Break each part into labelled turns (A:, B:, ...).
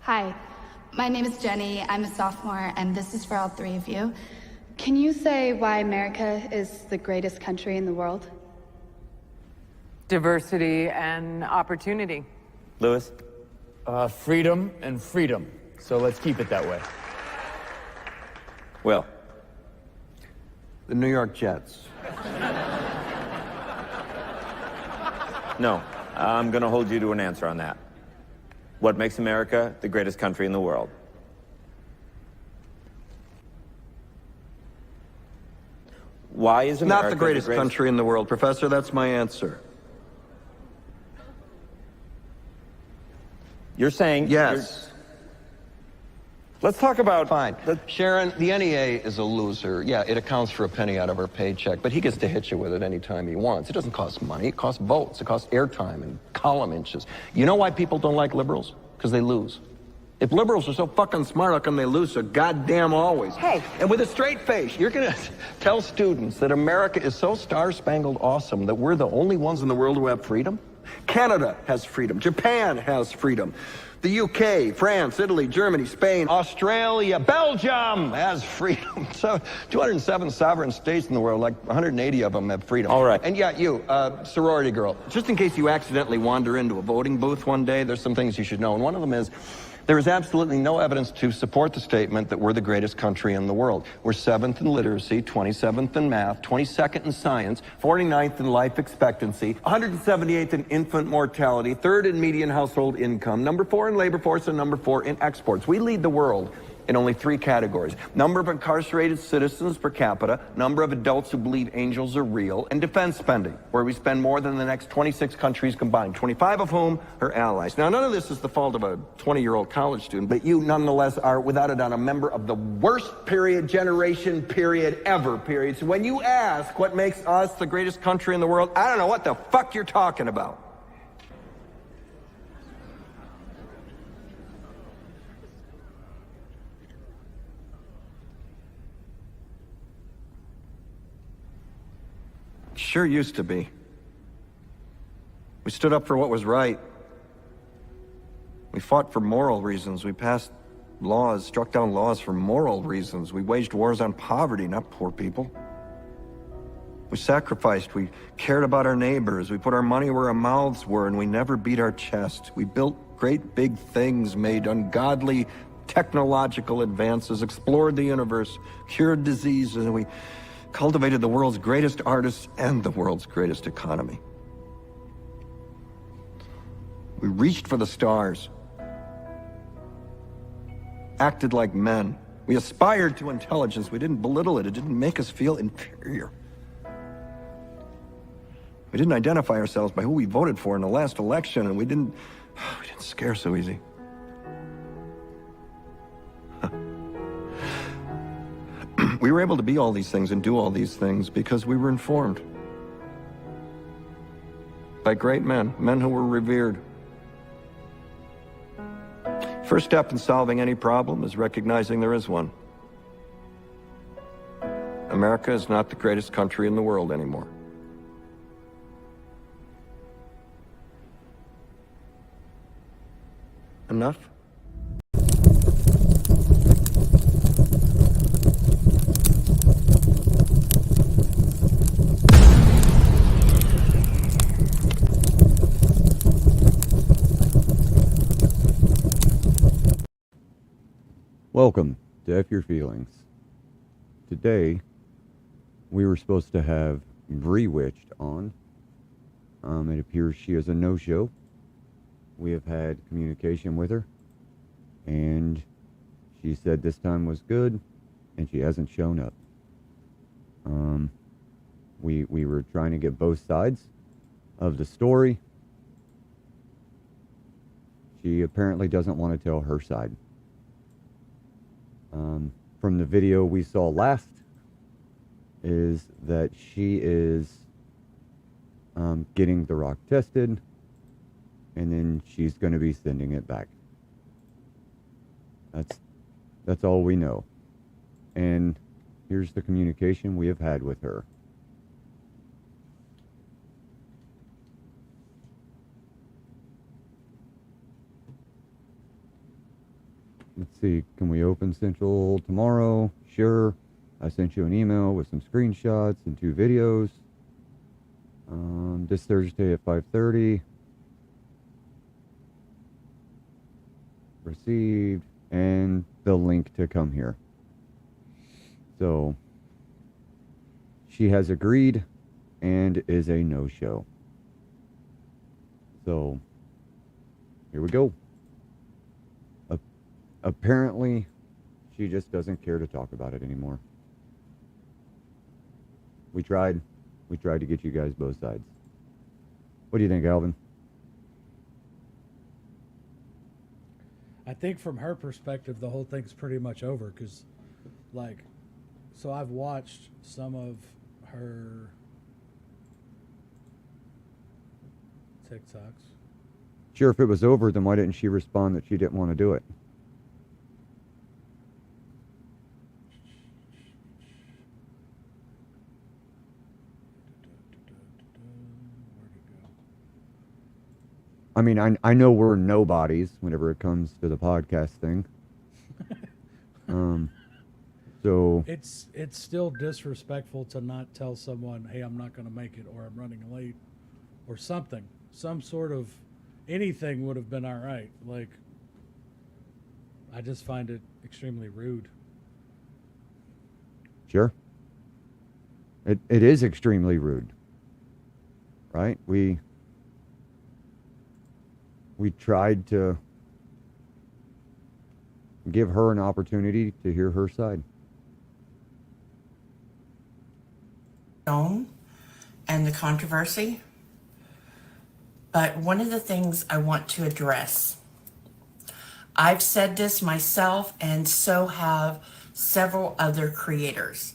A: Hi, my name is Jenny. I'm a sophomore, and this is for all three of you. Can you say why America is the greatest country in the world?
B: Diversity and opportunity.
C: Lewis?
D: Freedom and freedom. So let's keep it that way.
C: Will?
E: The New York Jets.
C: No, I'm going to hold you to an answer on that. What makes America the greatest country in the world? Why is America
E: Not the greatest country in the world, Professor. That's my answer.
C: You're saying...
E: Yes.
C: Let's talk about...
E: Fine. Sharon, the NEA is a loser. Yeah, it accounts for a penny out of her paycheck, but he gets to hit you with it anytime he wants. It doesn't cost money. It costs votes. It costs airtime and column inches. You know why people don't like liberals? Because they lose. If liberals are so fucking smart, how come they lose so goddamn always?
B: Hey.
E: And with a straight face, you're gonna tell students that America is so star-spangled awesome that we're the only ones in the world who have freedom? Canada has freedom. Japan has freedom. The UK, France, Italy, Germany, Spain, Australia, Belgium has freedom. So 207 sovereign states in the world, like 180 of them have freedom.
C: All right.
E: And yeah, you, sorority girl, just in case you accidentally wander into a voting booth one day, there's some things you should know. And one of them is, there is absolutely no evidence to support the statement that we're the greatest country in the world. We're 7th in literacy, 27th in math, 22nd in science, 49th in life expectancy, 178th in infant mortality, 3rd in median household income, number 4 in labor force, and number 4 in exports. We lead the world in only 3 categories: number of incarcerated citizens per capita, number of adults who believe angels are real, and defense spending, where we spend more than the next 26 countries combined, 25 of whom are allies. Now, none of this is the fault of a 20-year-old college student, but you nonetheless are, without a doubt, a member of the worst generation ever. So when you ask what makes us the greatest country in the world, I don't know what the fuck you're talking about. Sure used to be. We stood up for what was right. We fought for moral reasons. We passed laws, struck down laws for moral reasons. We waged wars on poverty, not poor people. We sacrificed. We cared about our neighbors. We put our money where our mouths were, and we never beat our chest. We built great big things, made ungodly technological advances, explored the universe, cured diseases, and we cultivated the world's greatest artists and the world's greatest economy. We reached for the stars, acted like men. We aspired to intelligence. We didn't belittle it. It didn't make us feel inferior. We didn't identify ourselves by who we voted for in the last election, and we didn't scare so easy. We were able to be all these things and do all these things because we were informed by great men, men who were revered. First step in solving any problem is recognizing there is one. America is not the greatest country in the world anymore. Enough?
F: Welcome to F Your Feelings. Today, we were supposed to have Bree-Witched on. It appears she is a no-show. We have had communication with her, and she said this time was good, and she hasn't shown up. We were trying to get both sides of the story. She apparently doesn't want to tell her side. From the video we saw last, is that she is getting the rock tested, and then she's going to be sending it back. That's all we know. And here's the communication we have had with her. let's see. Can we open Central tomorrow? Sure. I sent you an email with some screenshots and 2 videos. This Thursday at 5:30. Received. And the link to come here. So, she has agreed and is a no-show. So, here we go. Apparently, she just doesn't care to talk about it anymore. We tried to get you guys both sides. What do you think, Alvin?
G: I think from her perspective, the whole thing's pretty much over because, like, so I've watched some of her TikToks.
F: Sure, if it was over, then why didn't she respond that she didn't want to do it?
G: Where'd it go?
F: I mean, I know we're nobodies whenever it comes to the podcast thing. So
G: It's still disrespectful to not tell someone, hey, I'm not going to make it, or I'm running late, or something. Some sort of anything would have been all right. Like, I just find it extremely rude.
F: sure, it is extremely rude, right? We tried to give her an opportunity to hear her side.
H: And the controversy. But one of the things I want to address, I've said this myself and so have several other creators,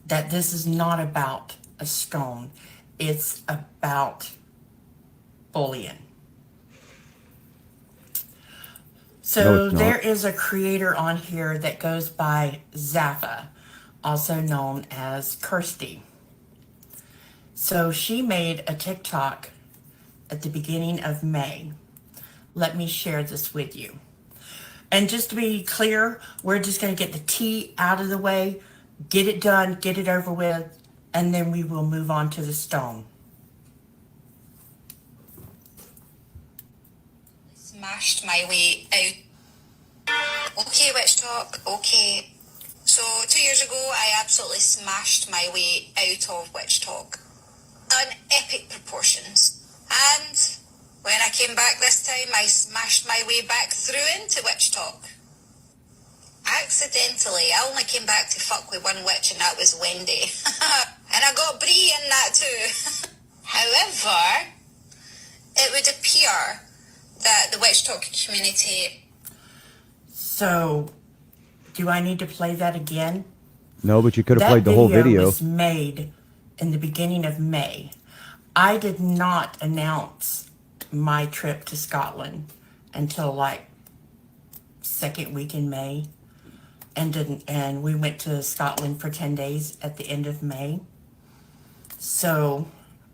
H: that this is not about a stone. It's about bullying. So
F: No, it's not.
H: there is a creator on here that goes by Zaffa, also known as Kirsty. So she made a TikTok at the beginning of May. Let me share this with you. And just to be clear, we're just going to get the tea out of the way, get it done, get it over with, and then we will move on to the stone.
I: Smashed my way out. Okay, Witch Talk, okay. So 2 years ago, I absolutely smashed my way out of Witch Talk. On epic proportions. And when I came back this time, I smashed my way back through into Witch Talk. Accidentally, I only came back to fuck with one witch, and that was Wendy. And I got Brie in that too. However, it would appear that the Witch Talk community...
H: So, do I need to play that again?
F: No, but you could have played the whole
H: That
F: video.
H: video was made in the beginning of May. I did not announce my trip to Scotland until like second week in May, and we went to Scotland for 10 days at the end of May. So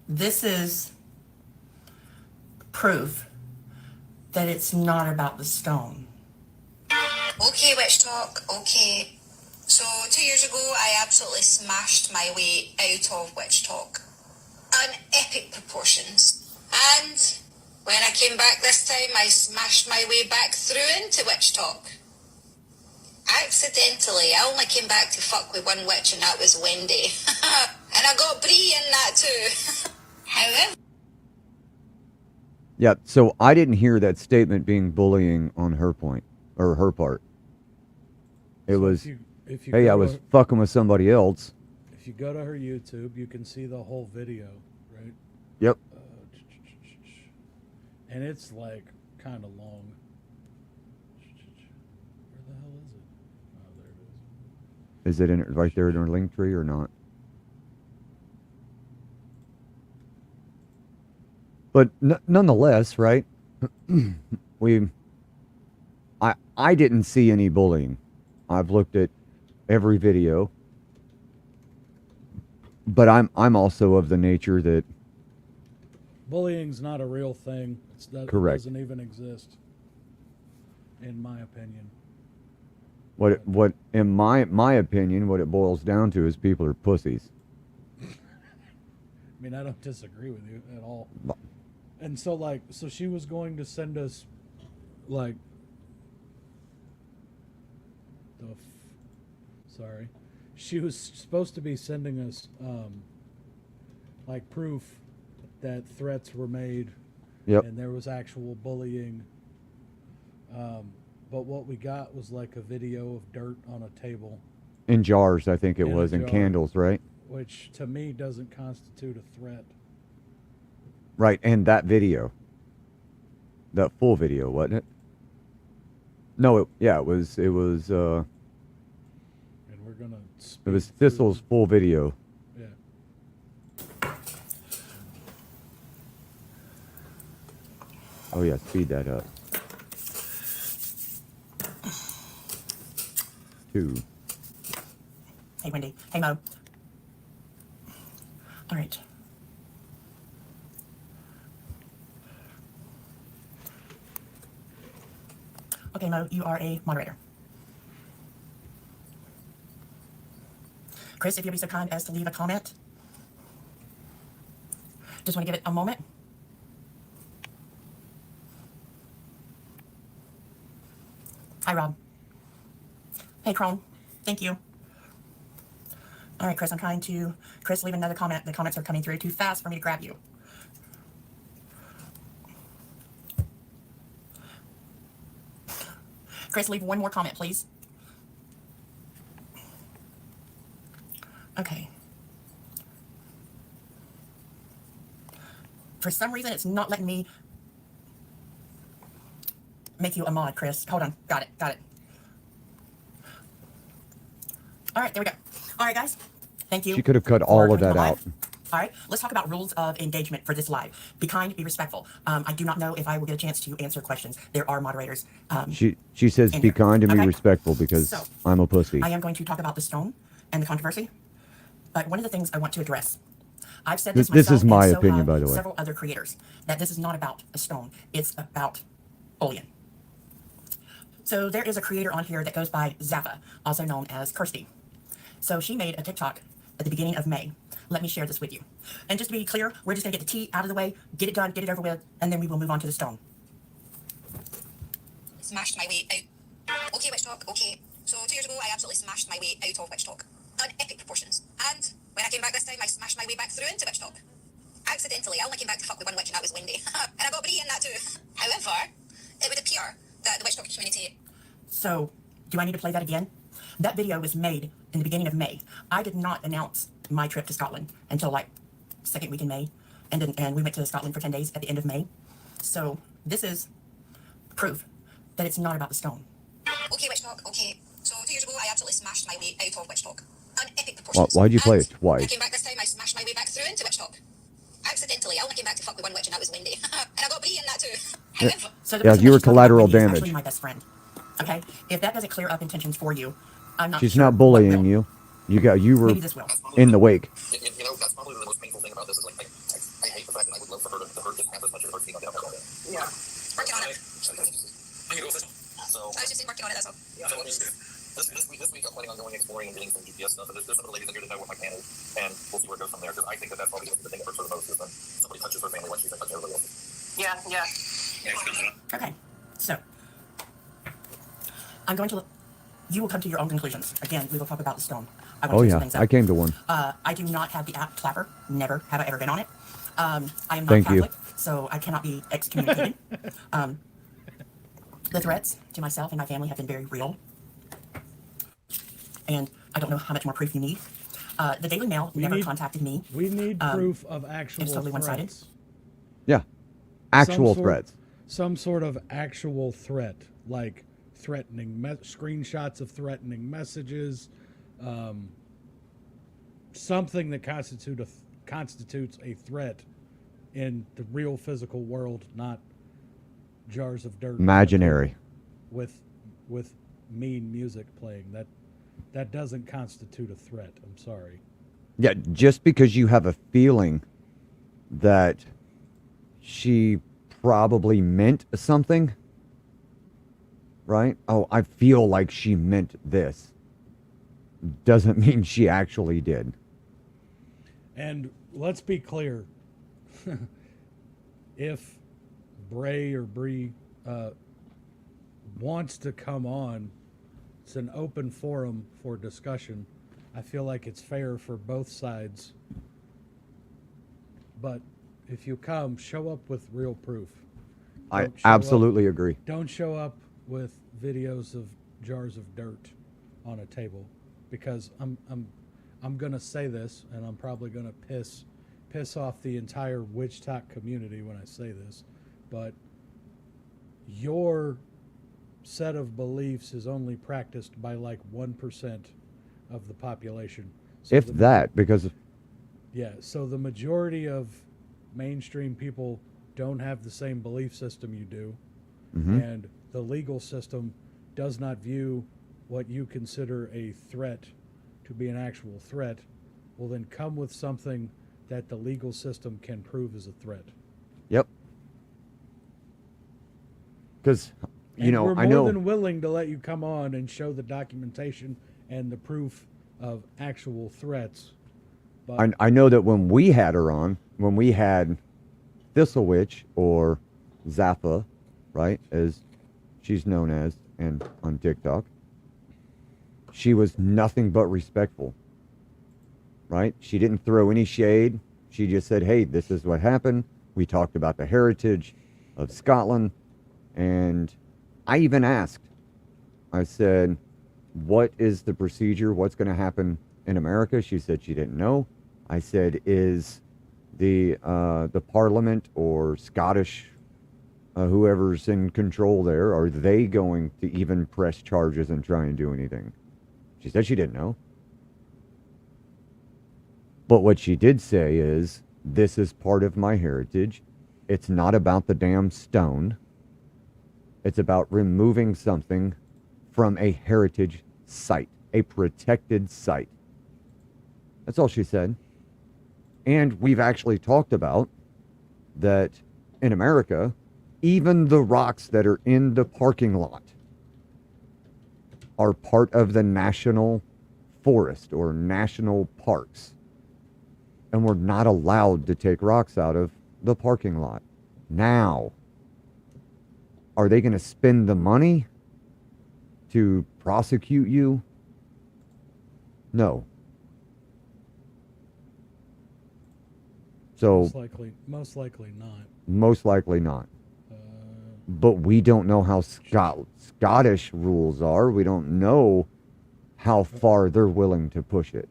H: this is proof that it's not about the stone.
I: Okay, Witch Talk, okay. So 2 years ago, I absolutely smashed my way out of Witch Talk. On epic proportions. And when I came back this time, I smashed my way back through into Witch Talk. Accidentally, I only came back to fuck with one witch, and that was Wendy. And I got Brie in that too. However...
F: Yeah, so I didn't hear that statement being bullying on her point, or her part. It
G: So
F: was,
G: if you
F: hey,
G: go
F: I
G: to
F: was
G: her-
F: fucking with somebody else.
G: If you go to her YouTube, you can see the whole video, right?
F: Yep.
G: And it's like kind of long. Where the hell is it? Oh, there it is.
F: Is it in right there in her link tree or not? But nonetheless, right? I didn't see any bullying. I've looked at every video, but I'm also of the nature that
G: Bullying's not a real thing. It
F: Correct.
G: doesn't even exist, in my opinion.
F: What in my opinion, what it boils down to is people are pussies.
G: I mean, I don't disagree with you at all. And so she was going to send us, like, sorry, she was supposed to be sending us, like, proof that threats were made.
F: Yep.
G: And there was actual bullying. But what we got was like a video of dirt on a table.
F: In jars, I think it
G: In a
F: was, and
G: jar.
F: candles, right?
G: Which to me doesn't constitute a threat.
F: Right, and that video. That full video, wasn't it? No, it was
G: And we're gonna
F: it was
G: speak through-
F: Thistle's full video.
G: Yeah.
F: Oh yeah, speed that up. 2.
H: Hey, Wendy. Hey, Mo. All right. Okay, Mo, you are a moderator. Chris, if you'll be so kind as to leave a comment. Just want to give it a moment. Hi, Rob. Hey, Crone. Thank you. All right, Chris, I'm trying to... Chris, leave another comment. The comments are coming through too fast for me to grab you. Chris, leave one more comment, please. Okay. For some reason, it's not letting me make you a mod, Chris. Hold on. Got it. All right, there we go. All right, guys. Thank you.
F: She could have cut
H: for
F: all of
H: joining
F: that
H: the
F: out.
H: live. All right, let's talk about rules of engagement for this live. Be kind, be respectful. I do not know if I will get a chance to answer questions. There are moderators.
F: She says
H: in
F: be
H: here.
F: kind and be
H: Okay.
F: respectful because
H: So,
F: I'm a pussy.
H: I am going to talk about the stone and the controversy. But one of the things I want to address, I've said this
F: This
H: myself,
F: is my
H: and so
F: opinion,
H: have
F: by the way.
H: several other creators, that this is not about a stone. It's about bullion. So there is a creator on here that goes by Zappa, also known as Kirsty. So she made a TikTok at the beginning of May. Let me share this with you. And just to be clear, we're just going to get the tea out of the way, get it done, get it over with, and then we will move on to the stone.
I: Smashed my way out. Okay, Witch Talk, okay. So 2 years ago, I absolutely smashed my way out of Witch Talk. On epic proportions. And when I came back this time, I smashed my way back through into Witch Talk. Accidentally, I only came back to fuck with one witch, and that was Wendy. And I got Brie in that too. However, it would appear that the Witch Talk community...
H: So, do I need to play that again? That video was made in the beginning of May. I did not announce my trip to Scotland until like second week in May. And we went to Scotland for 10 days at the end of May. So, this is proof that it's not about the stone.
I: Okay, Witch Talk, okay. So 2 years ago, I absolutely smashed my way out of Witch Talk. On epic proportions.
F: Why'd you play it
I: And
F: twice?
I: when I came back this time, I smashed my way back through into Witch Talk. Accidentally, I only came back to fuck with one witch, and that was Wendy. And I got Brie in that too. However...
H: So the
F: Yeah,
H: person
F: you
H: that
F: were
H: she's talking about
F: collateral
H: Wendy is
F: damage.
H: actually my best friend. Okay? If that doesn't clear up intentions for you, I'm not
F: She's
H: sure
F: not
H: what
F: bullying
H: will.
F: you. You were
H: Maybe this will.
F: in the wake.
J: You know, that's probably the most painful thing about this is like I hate the fact that I would love for her to just have as much of her team on down.
I: Yeah. Working on it.
J: So,
I: I was just working on it, that's all.
J: this week I'm planning on going exploring and getting some GPS stuff. So there's some of the ladies in here that know what my plan is, and we'll see where it goes from there. Because I think that's probably the thing that hurts her the most is when somebody touches her family when she's touching everybody else.
I: Yeah.
H: Okay. So, I'm going to... You will come to your own conclusions. Again, we will talk about the stone. I want
F: Oh
H: to clear some
F: yeah,
H: things up.
F: I came to one.
H: I do not have the app Clapper. Never have I ever been on it. I am not
F: Thank you.
H: Catholic, so I cannot be excommunicated. The threats to myself and my family have been very real. And I don't know how much more proof you need. The Daily Mail never contacted me.
G: We need proof of actual
H: it's totally one-sided.
G: threats.
F: Yeah, actual
G: Some sort-
F: threats.
G: Some sort of actual threat, like threatening screenshots of threatening messages, something that constitutes a threat in the real physical world, not jars of dirt
F: Imaginary.
G: with mean music playing. That doesn't constitute a threat. I'm sorry.
F: Yeah, just because you have a feeling that she probably meant something right? Oh, I feel like she meant this. Doesn't mean she actually did.
G: And let's be clear. If Bray or Bree wants to come on, it's an open forum for discussion. I feel like it's fair for both sides. But if you come, show up with real proof.
F: I
G: Don't show
F: absolutely
G: up-
F: agree.
G: Don't show up with videos of jars of dirt on a table, because I'm gonna say this, and I'm probably gonna piss off the entire witch talk community when I say this, but your set of beliefs is only practiced by like 1% of the population. So
F: If that, because
G: yeah, so the majority of mainstream people don't have the same belief system you do, and the legal system does not view what you consider a threat to be an actual threat. Well, then come with something that the legal system can prove is a threat.
F: yep. Because, you
G: And
F: know,
G: we're
F: I
G: more
F: know.
G: than willing to let you come on and show the documentation and the proof of actual threats. But
F: I know that when we had her on, when we had Thistle Witch, or Zappa, right, as she's known as, and on TikTok, she was nothing but respectful, right? She didn't throw any shade. She just said, hey, this is what happened. We talked about the heritage of Scotland. And I even asked, I said, what is the procedure? What's going to happen in America? She said she didn't know. I said, is the Parliament or Scottish, whoever's in control there, are they going to even press charges and try and do anything? She said she didn't know. But what she did say is, this is part of my heritage. It's not about the damn stone. It's about removing something from a heritage site, a protected site. That's all she said. And we've actually talked about that in America, even the rocks that are in the parking lot are part of the national forest or national parks. And we're not allowed to take rocks out of the parking lot. Now, are they going to spend the money to prosecute you? No. So
G: most likely not.
F: most likely not. But we don't know how Scottish rules are. We don't know how far they're willing to push it.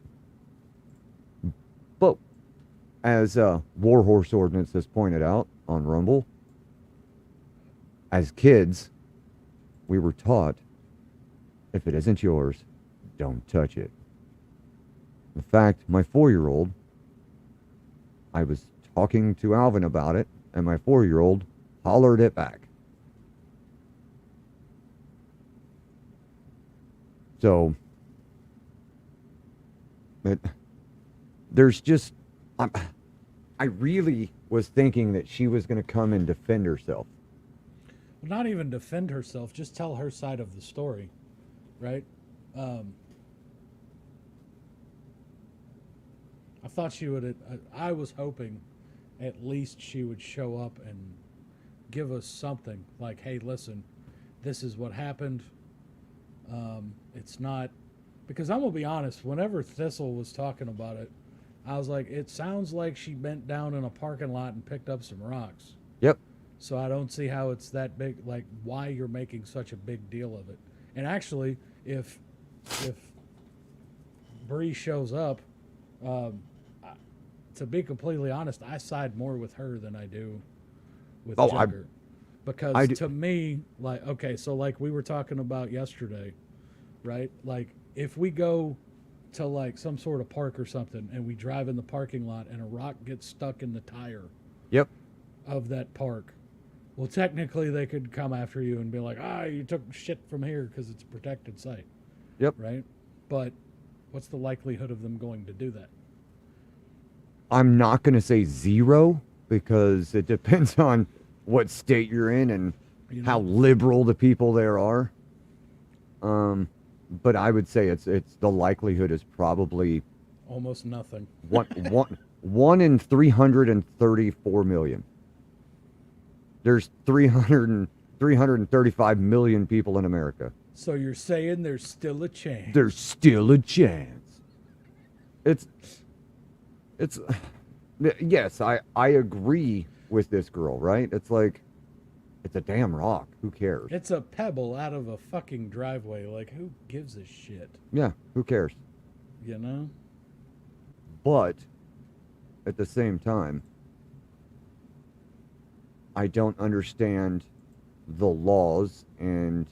F: But as Warhorse Ordinance has pointed out on Rumble, as kids, we were taught, if it isn't yours, don't touch it. In fact, my 4-year-old, I was talking to Alvin about it, and my 4-year-old hollered it back. So, but there's just, I really was thinking that she was going to come and defend herself.
G: Well, not even defend herself, just tell her side of the story, right? I thought she would, I was hoping at least she would show up and give us something like, hey, listen, this is what happened. It's not, because I'm going to be honest, whenever Thistle was talking about it, I was like, it sounds like she bent down in a parking lot and picked up some rocks.
F: Yep.
G: So I don't see how it's that big, like why you're making such a big deal of it. And actually, if Bree shows up, to be completely honest, I side more with her than I do with Jugger. Because to me, like, okay, so like we were talking about yesterday, right? Like if we go to like some sort of park or something and we drive in the parking lot and a rock gets stuck in the tire
F: Yep.
G: of that park, well, technically they could come after you and be like, you took shit from here because it's a protected site.
F: Yep.
G: Right? But what's the likelihood of them going to do that?
F: I'm not going to say zero, because it depends on what state you're in and how liberal the people there are. But I would say it's the likelihood is probably
G: Almost nothing.
F: one in 334 million. There's 335 million people in America.
G: So you're saying there's still a chance?
F: There's still a chance. It's yes, I agree with this girl, right? It's like, it's a damn rock. Who cares?
G: It's a pebble out of a fucking driveway. Like, who gives a shit?
F: Yeah, who cares?
G: You know?
F: But at the same time, I don't understand the laws and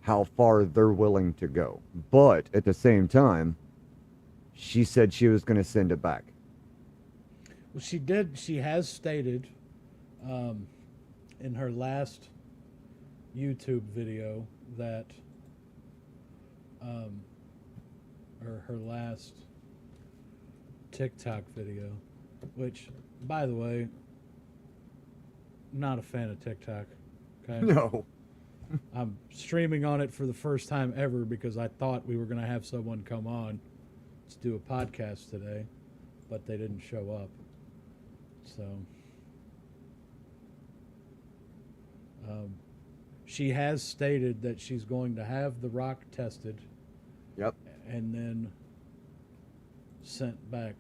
F: how far they're willing to go. But at the same time, she said she was going to send it back.
G: Well, she did. She has stated in her last YouTube video that, or her last TikTok video, which, by the way, not a fan of TikTok. Okay.
F: No.
G: I'm streaming on it for the first time ever because I thought we were going to have someone come on to do a podcast today, but they didn't show up. So, she has stated that she's going to have the rock tested.
F: Yep.
G: And then sent back,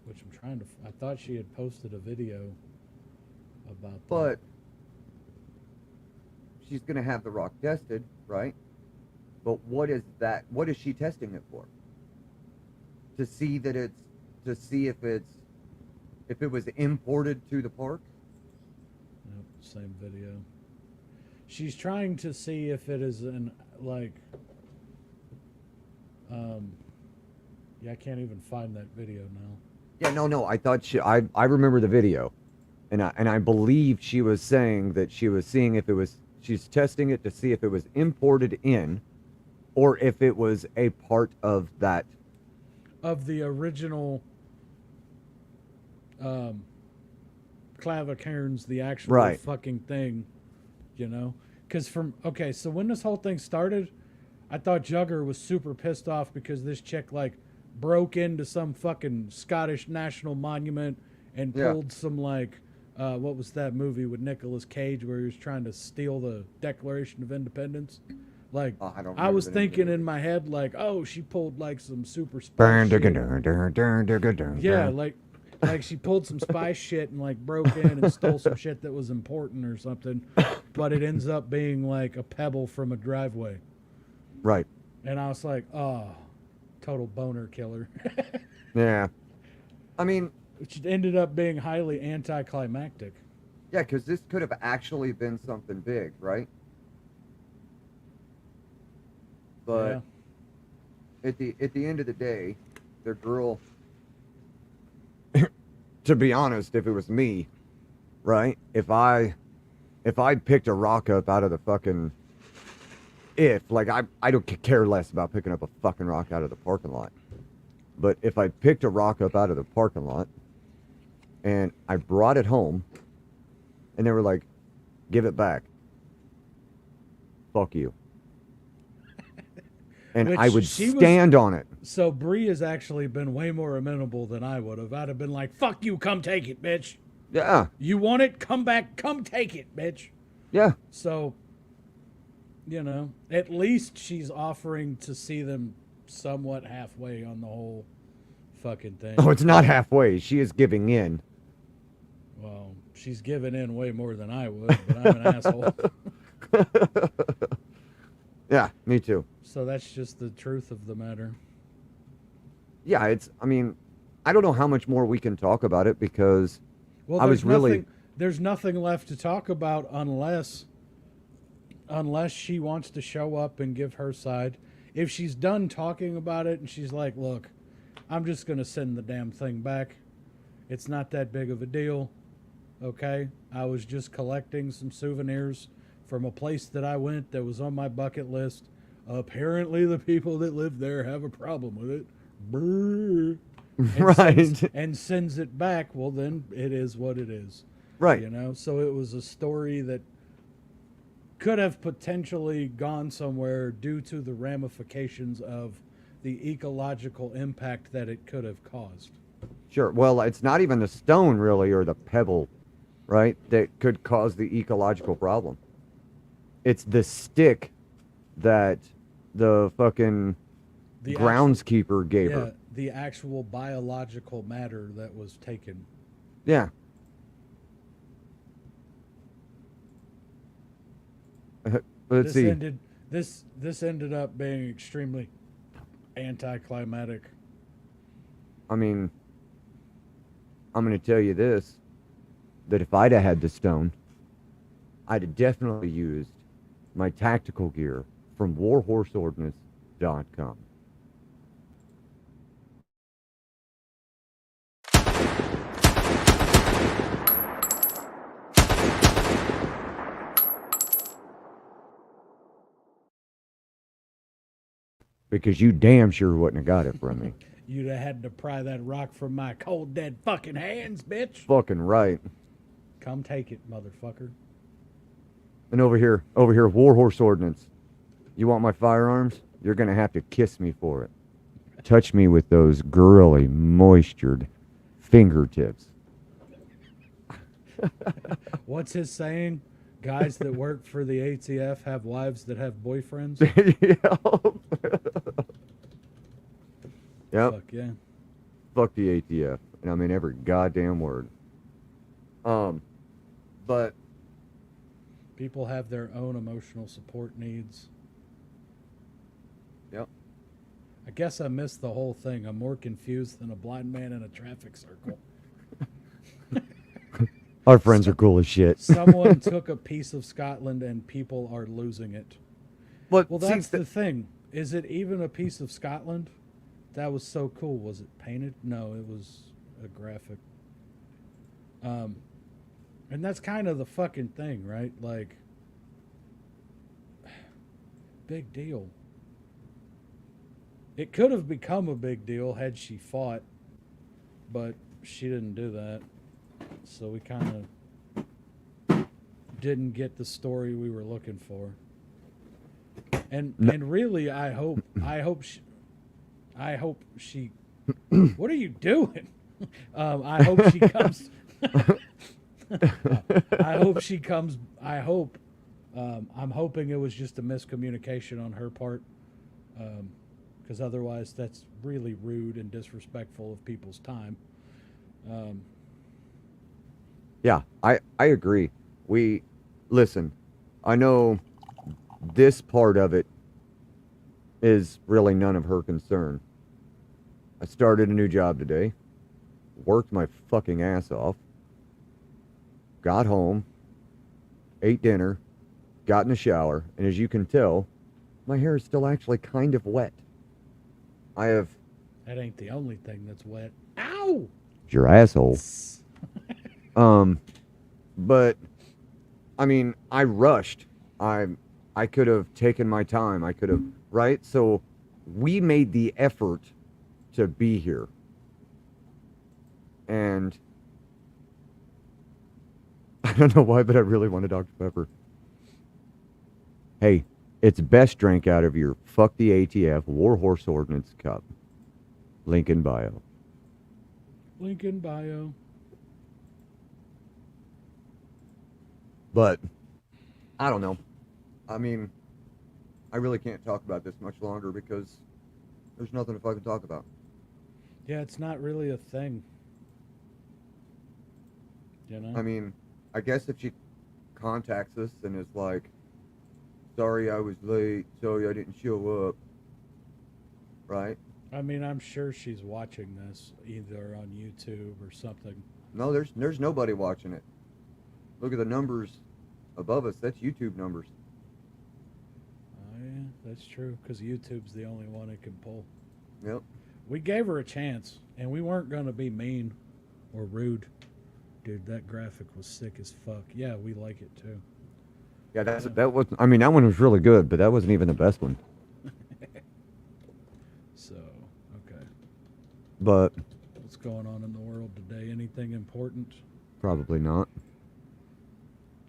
G: which I'm trying to. I thought she had posted a video about that.
F: But she's going to have the rock tested, right? But what is that? What is she testing it for? To see that it's, to see if it was imported to the park?
G: Yep, same video. She's trying to see if it is an, like, yeah, I can't even find that video now.
F: Yeah, no, I thought I remember the video. And I believe she was saying that she was seeing if it was, she's testing it to see if it was imported in or if it was a part of that.
G: Of the original Clava Cairns, the actual
F: right.
G: fucking thing, you know? Because so when this whole thing started, I thought Jugger was super pissed off because this chick, like, broke into some fucking Scottish national monument and pulled some, like, what was that movie with Nicolas Cage where he was trying to steal the Declaration of Independence? Like, I was thinking in my head, like, oh, she pulled, like, some super spy shit. Yeah, like she pulled some spy shit and, like, broke in and stole some shit that was important or something, but it ends up being, like, a pebble from a driveway.
F: Right.
G: And I was like, oh, total boner killer.
F: Yeah. I mean,
G: which ended up being highly anticlimactic.
F: Yeah, because this could have actually been something big, right? But at the end of the day, the girl, to be honest, if it was me, right? If I'd picked a rock up out of the fucking, I don't care less about picking up a fucking rock out of the parking lot. But if I picked a rock up out of the parking lot and I brought it home and they were like, give it back. Fuck you. And I would stand on it.
G: So Bree has actually been way more amenable than I would have. I'd have been like, fuck you, come take it, bitch.
F: Yeah.
G: You want it? Come back, come take it, bitch.
F: Yeah.
G: So, you know, at least she's offering to see them somewhat halfway on the whole fucking thing.
F: Oh, it's not halfway. She is giving in.
G: Well, she's giving in way more than I would, but I'm an asshole.
F: Yeah, me too.
G: So that's just the truth of the matter.
F: Yeah, I mean, I don't know how much more we can talk about it because I was really...
G: There's nothing left to talk about unless she wants to show up and give her side. If she's done talking about it and she's like, look, I'm just going to send the damn thing back. It's not that big of a deal. Okay? I was just collecting some souvenirs from a place that I went that was on my bucket list. Apparently the people that live there have a problem with it. Brrr.
F: Right.
G: And sends it back. Well, then it is what it is.
F: Right.
G: You know? So it was a story that could have potentially gone somewhere due to the ramifications of the ecological impact that it could have caused.
F: Sure. Well, it's not even the stone, really, or the pebble, right, that could cause the ecological problem. It's the stick that the fucking groundskeeper gave her.
G: The actual biological matter that was taken.
F: Yeah. Let's see.
G: This ended up being extremely anticlimactic.
F: I mean, I'm going to tell you this, that if I'd have had the stone, I'd have definitely used my tactical gear from warhorseordnance.com. Because you damn sure wouldn't have got it from me.
G: You'd have had to pry that rock from my cold, dead fucking hands, bitch.
F: Fucking right.
G: Come take it, motherfucker.
F: And over here, Warhorse Ordnance. You want my firearms? You're going to have to kiss me for it. Touch me with those girly, moistured fingertips.
G: What's his saying? Guys that work for the ATF have wives that have boyfriends?
F: Yep.
G: Fuck yeah.
F: Fuck the ATF. And I mean every goddamn word. But
G: people have their own emotional support needs.
F: Yep.
G: I guess I missed the whole thing. I'm more confused than a blind man in a traffic circle.
F: Our friends are cool as shit.
G: Someone took a piece of Scotland and people are losing it.
F: But
G: well, that's the thing. Is it even a piece of Scotland? That was so cool. Was it painted? No, it was a graphic. And that's kind of the fucking thing, right? Like, big deal. It could have become a big deal had she fought, but she didn't do that. So we kind of didn't get the story we were looking for. And really, I hope she what are you doing? I hope she comes. I'm hoping it was just a miscommunication on her part, because otherwise that's really rude and disrespectful of people's time.
F: Yeah, I agree. Listen, I know this part of it is really none of her concern. I started a new job today, worked my fucking ass off, got home, ate dinner, got in the shower, and as you can tell, my hair is still actually kind of wet.
G: That ain't the only thing that's wet. Ow!
F: Your asshole. But I mean, I rushed. I could have taken my time. I could have, right? So we made the effort to be here. And I don't know why, but I really wanted Dr. Pepper. Hey, it's best drink out of your fuck the ATF Warhorse Ordnance cup. Link in bio.
G: Link in bio.
F: But I don't know. I mean, I really can't talk about this much longer because there's nothing to fucking talk about.
G: Yeah, it's not really a thing. You know?
F: I mean, I guess if she contacts us and is like, sorry I was late, sorry I didn't show up, right?
G: I mean, I'm sure she's watching this either on YouTube or something.
F: No, there's nobody watching it. Look at the numbers above us. That's YouTube numbers.
G: Oh, yeah, that's true, because YouTube's the only one it can pull.
F: Yep.
G: We gave her a chance, and we weren't going to be mean or rude. Dude, that graphic was sick as fuck. Yeah, we like it, too.
F: Yeah, that was. I mean, that one was really good, but that wasn't even the best one.
G: So, okay.
F: But
G: what's going on in the world today? Anything important?
F: Probably not.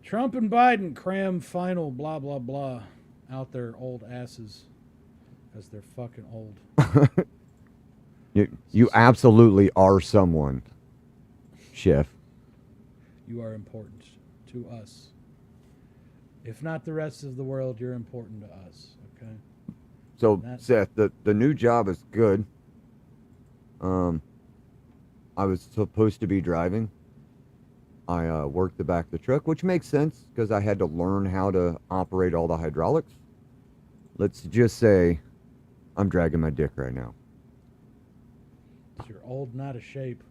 G: Trump and Biden cram final blah, blah, blah out their old asses because they're fucking old.
F: You absolutely are someone, Chef.
G: You are important to us. If not the rest of the world, you're important to us, okay?
F: So, Seth, the new job is good. I was supposed to be driving. I worked the back of the truck, which makes sense because I had to learn how to operate all the hydraulics. Let's just say I'm dragging my dick right now.
G: You're old, not a shape.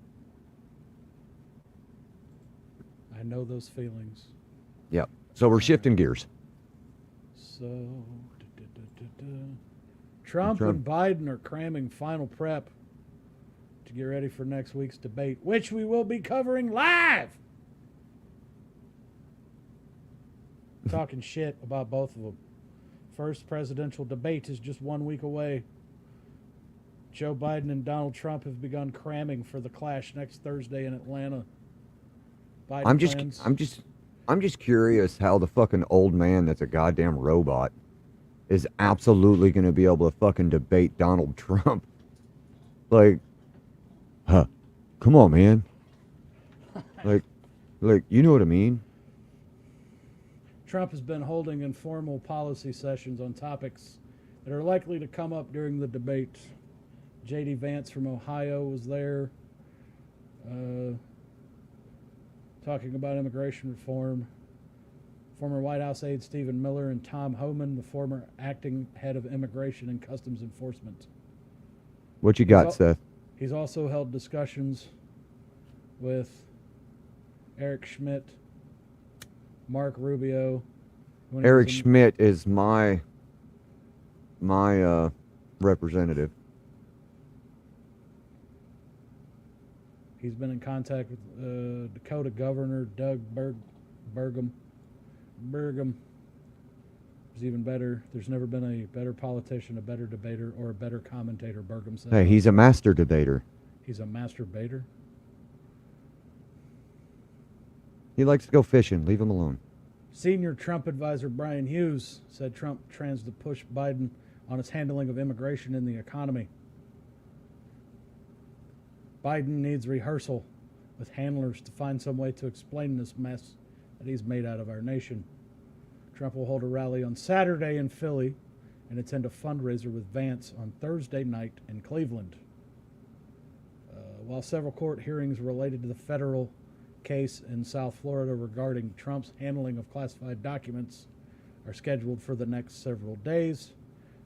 G: I know those feelings.
F: Yep. So we're shifting gears.
G: So, Trump and Biden are cramming final prep to get ready for next week's debate, which we will be covering live. Talking shit about both of them. First presidential debate is just 1 week away. Joe Biden and Donald Trump have begun cramming for the clash next Thursday in Atlanta.
F: I'm just curious how the fucking old man that's a goddamn robot is absolutely going to be able to fucking debate Donald Trump. Like, come on, man. like, you know what I mean?
G: Trump has been holding informal policy sessions on topics that are likely to come up during the debate. J.D. Vance from Ohio was there, talking about immigration reform. Former White House aide Stephen Miller and Tom Homan, the former acting head of Immigration and Customs Enforcement.
F: What you got, Seth?
G: He's also held discussions with Eric Schmidt, Mark Rubio.
F: Eric Schmidt is my representative.
G: He's been in contact with Dakota Governor Doug Burgum. Is even better. There's never been a better politician, a better debater, or a better commentator, Burgum said.
F: Hey, he's a master debater.
G: He's a master baiter?
F: He likes to go fishing. Leave him alone.
G: Senior Trump advisor Brian Hughes said Trump tries to push Biden on his handling of immigration and the economy. Biden needs rehearsal with handlers to find some way to explain this mess that he's made out of our nation. Trump will hold a rally on Saturday in Philly and attend a fundraiser with Vance on Thursday night in Cleveland. While several court hearings related to the federal case in South Florida regarding Trump's handling of classified documents are scheduled for the next several days,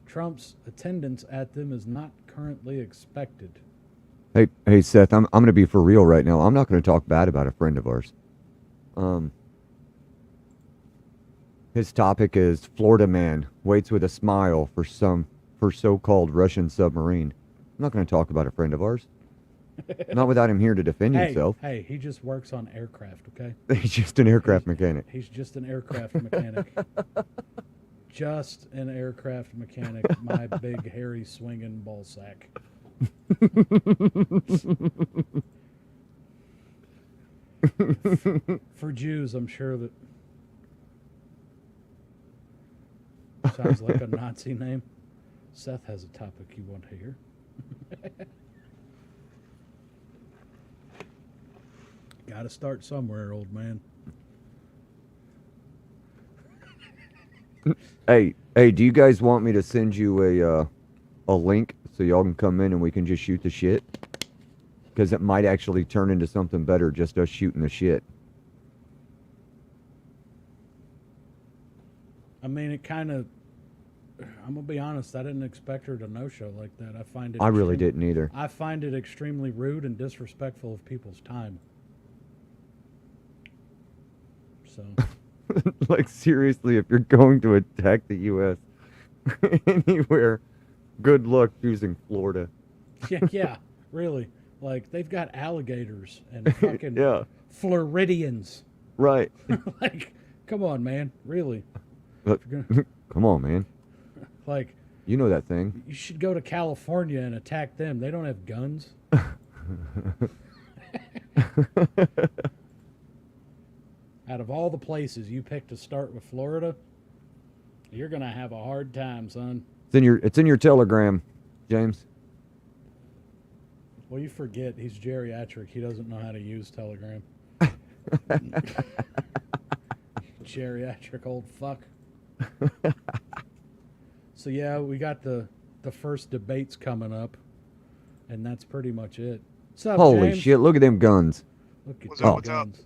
G: Trump's attendance at them is not currently expected.
F: Hey, Seth, I'm going to be for real right now. I'm not going to talk bad about a friend of ours. His topic is Florida man waits with a smile for so-called Russian submarine. I'm not going to talk about a friend of ours. Not without him here to defend himself.
G: Hey, he just works on aircraft, okay?
F: He's just an aircraft mechanic.
G: He's just an aircraft mechanic. Just an aircraft mechanic, my big, hairy, swinging ball sack. For Jews, I'm sure that sounds like a Nazi name. Seth has a topic you want to hear. Got to start somewhere, old man.
F: Hey, do you guys want me to send you a link so y'all can come in and we can just shoot the shit? Because it might actually turn into something better, just us shooting the shit.
G: I mean, it kind of... I'm going to be honest, I didn't expect her to no-show like that.
F: I really didn't either.
G: I find it extremely rude and disrespectful of people's time. So...
F: Like, seriously, if you're going to attack the U.S. anywhere, good luck choosing Florida.
G: Yeah, really. Like, they've got alligators and fucking
F: yeah.
G: Floridians.
F: Right.
G: Like, come on, man. Really.
F: Come on, man.
G: Like,
F: you know that thing.
G: You should go to California and attack them. They don't have guns. Out of all the places you picked to start with Florida, you're gonna have a hard time, son.
F: It's in your telegram, James.
G: Well, you forget he's geriatric. He doesn't know how to use Telegram. Geriatric old fuck. So yeah, we got the first debates coming up, and that's pretty much it. What's up,
F: Holy
G: James?
F: shit! Look at them guns.
G: Look at
K: What's
G: them
K: up? What's up?
G: guns.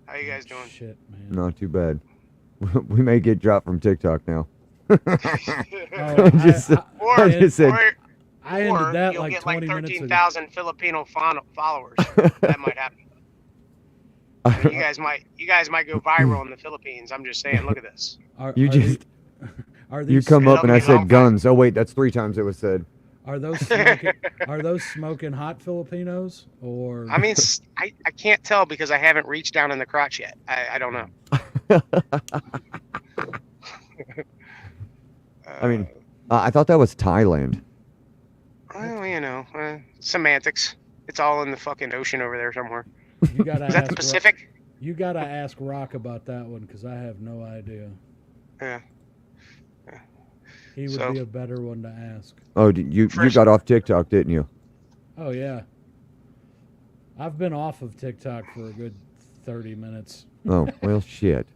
K: How you guys doing?
G: Shit, man.
F: Not too bad. We may get dropped from TikTok now.
G: Oh,
F: I just said.
G: I ended that
K: you'll
G: like
K: get
G: 20
K: like
G: minutes ago.
K: 13,000 Filipino followers. That might happen. I mean, you guys might go viral in the Philippines. I'm just saying. Look at this.
F: You come up and I said guns. Oh wait, that's 3 times it was said.
G: Are those smoking hot Filipinos or?
K: I mean, I can't tell because I haven't reached down in the crotch yet. I don't know.
F: I mean, I thought that was Thailand.
K: Well, you know, semantics. It's all in the fucking ocean over there somewhere.
G: You gotta
K: Is that the Pacific?
G: You gotta ask Rock about that one because I have no idea.
K: Yeah.
G: He would be a better one to ask.
F: Oh, you got off TikTok, didn't you?
G: Oh yeah. I've been off of TikTok for a good 30 minutes.
F: Oh well, shit.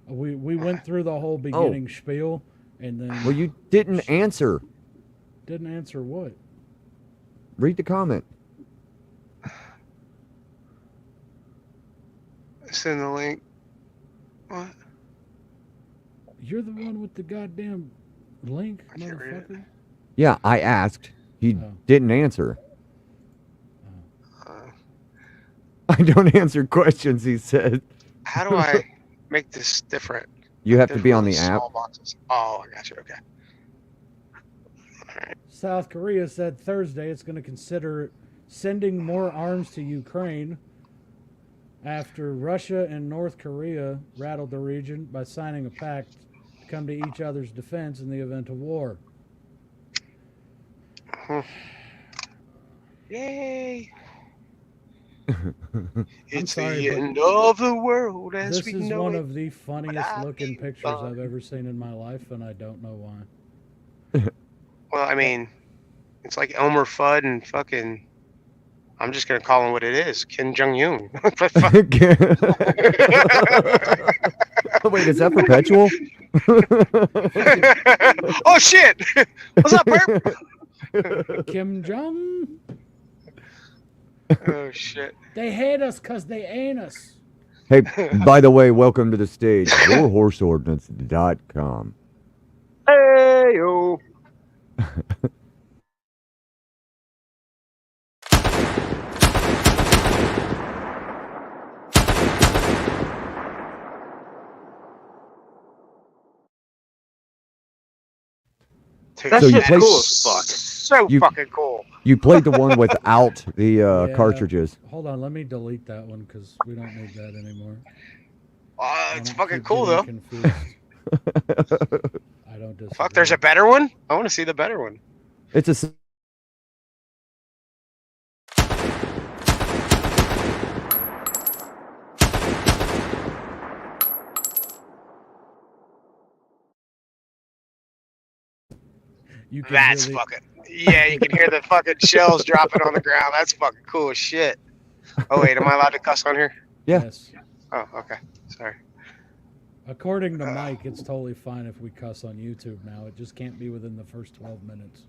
G: We went through the whole beginning spiel, and then.
F: Well, you didn't answer.
G: Didn't answer what?
F: Read the comment.
K: Send the link. What?
G: You're the one with the goddamn link, motherfucker.
F: Yeah, I asked. He didn't answer. I don't answer questions, he said.
K: How do I make this different?
F: You have to
K: There's
F: be on the
K: really
F: app.
K: small boxes. Oh, I got you. Okay.
G: South Korea said Thursday it's going to consider sending more arms to Ukraine after Russia and North Korea rattled the region by signing a pact to come to each other's defense in the event of war.
K: Yay! It's the end of the world as we know it.
G: This is one of the funniest looking pictures I've ever seen in my life, and I don't know why.
K: Well, I mean, it's like Elmer Fudd and fucking. I'm just gonna call him what it is, Kim Jong-un.
F: Wait, is that perpetual?
K: Oh shit! What's up, Perp?
G: Kim Jong.
K: Oh shit!
G: They hate us because they ain't us.
F: Hey, by the way, welcome to the stage. YourHorseOrdinance.com.
K: Hey yo.
F: That shit's
K: cool as fuck. So fucking cool.
F: You played the one without the cartridges.
G: Hold on, let me delete that one because we don't need that anymore.
K: It's fucking cool though.
G: I don't disagree.
K: Fuck, there's a better one? I want to see the better one.
F: It's a.
K: That's fucking. Yeah, you can hear the fucking shells dropping on the ground. That's fucking cool as shit. Oh wait, am I allowed to cuss on here?
F: Yeah.
G: Yes.
K: Oh, okay. Sorry.
G: According to Mike, it's totally fine if we cuss on YouTube now. It just can't be within the first 12 minutes.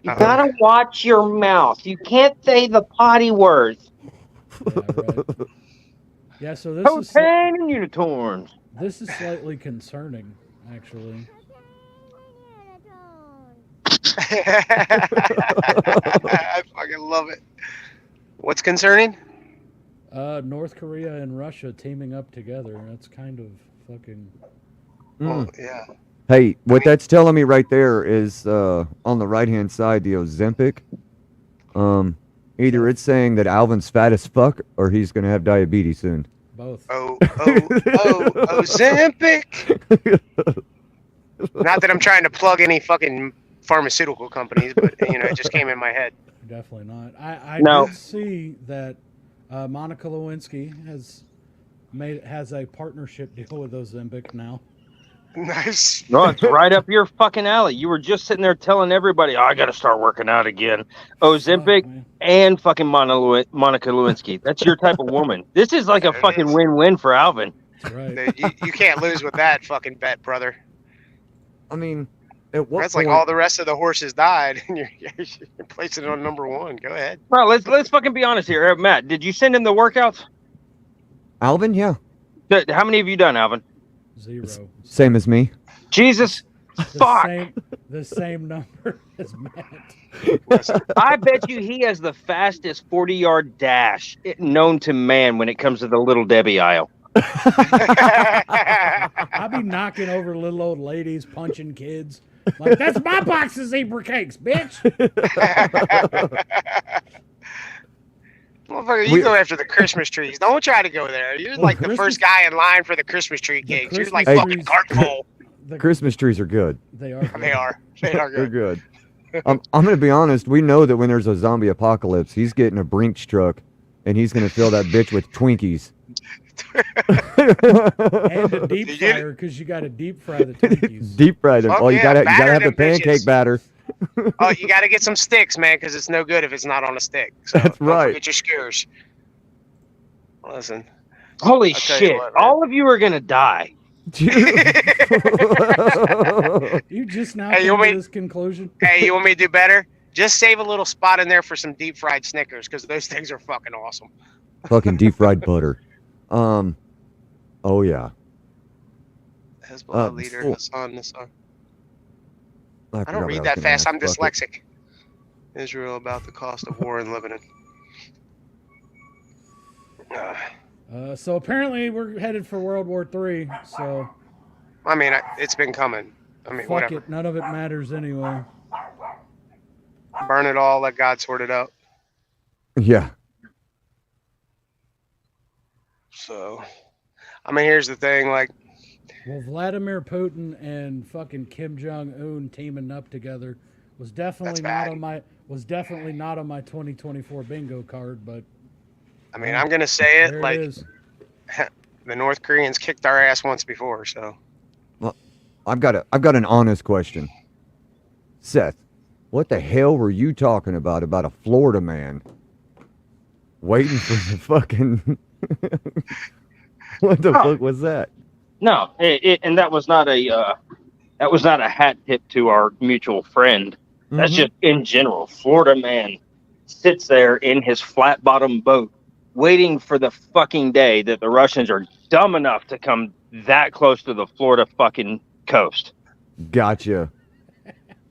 L: You gotta watch your mouth. You can't say the potty words.
G: Yeah, right. Yeah, so this
L: Cocaine and unicorns.
G: This is slightly concerning, actually.
K: I fucking love it. What's concerning?
G: North Korea and Russia teaming up together. That's kind of fucking.
K: Oh, yeah.
F: Hey, what that's telling me right there is on the right-hand side, the Ozempic. Either it's saying that Alvin's fat as fuck, or he's gonna have diabetes soon.
G: Both.
K: Ozempic. Not that I'm trying to plug any fucking pharmaceutical companies, but you know, it just came in my head.
G: Definitely not. I
L: No.
G: did see that Monica Lewinsky has has a partnership deal with Ozempic now.
K: Nice.
L: No, it's right up your fucking alley. You were just sitting there telling everybody, I got to start working out again. Ozempic and fucking Monica Lewinsky. That's your type of woman. This is like a fucking win-win for Alvin.
G: That's right.
K: You can't lose with that fucking bet, brother.
F: I mean, at what
K: That's
F: point...
K: like all the rest of the horses died, and you're placing it on number one. Go ahead.
L: Well, let's fucking be honest here. Matt, did you send him the workouts?
F: Alvin, yeah.
L: How many have you done, Alvin?
G: 0.
F: Same as me.
L: Jesus, fuck.
G: The same number as Matt.
L: I bet you he has the fastest 40-yard dash known to man when it comes to the Little Debbie aisle.
G: I'll be knocking over little old ladies, punching kids. Like, that's my box of zebra cakes, bitch.
K: Motherfucker, you go after the Christmas trees. Don't try to go there. You're like the first guy in line for the Christmas tree cakes. You're like fucking cart full.
F: The Christmas trees are good.
G: They are.
K: They are. They are good.
F: They're good. I'm going to be honest. We know that when there's a zombie apocalypse, he's getting a Brinks truck, and he's going to fill that bitch with Twinkies.
G: And a deep fryer, because you got to deep fry the Twinkies.
F: Deep fry them.
K: Oh,
F: you
K: yeah,
F: gotta
K: batter
F: have the
K: them
F: pancake
K: bitches.
F: batter.
K: Oh, you got to get some sticks, man, because it's no good if it's not on a stick. So
F: That's right.
K: Get your skewers. Listen.
L: Holy
K: I'll tell you
L: shit.
K: what, man.
L: All of you are going to die.
G: You just now
K: Hey, you
G: came
K: want
G: to
K: me-
G: this conclusion?
K: Hey, you want me to do better? Just save a little spot in there for some deep fried Snickers, because those things are fucking awesome.
F: Fucking deep fried butter. Oh yeah.
K: Hezbollah leader Hassan Nasser. I
F: forgot
K: don't
F: what
K: read
F: was
K: that
F: gonna
K: fast.
F: ask.
K: I'm
F: Fuck it.
K: dyslexic. Israel about the cost of war in Lebanon.
G: So apparently we're headed for World War III. So
K: I mean, it's been coming. I mean,
G: fuck
K: whatever.
G: it. None of it matters anyway.
K: Burn it all. Let God sort it out.
F: Yeah.
K: So, I mean, here's the thing. Like,
G: Well, Vladimir Putin and fucking Kim Jong Un teaming up together was definitely not on my 2024 bingo card. But
K: I mean, I'm gonna say it
G: there
K: like
G: it is.
K: the North Koreans kicked our ass once before. So,
F: Well, I've got an honest question. Seth, what the hell were you talking about a Florida man waiting for the fucking... What the fuck was that?
L: No, and that was not a hat tip to our mutual friend. That's just in general. Florida man sits there in his flat bottom boat waiting for the fucking day that the Russians are dumb enough to come that close to the Florida fucking coast.
F: Gotcha.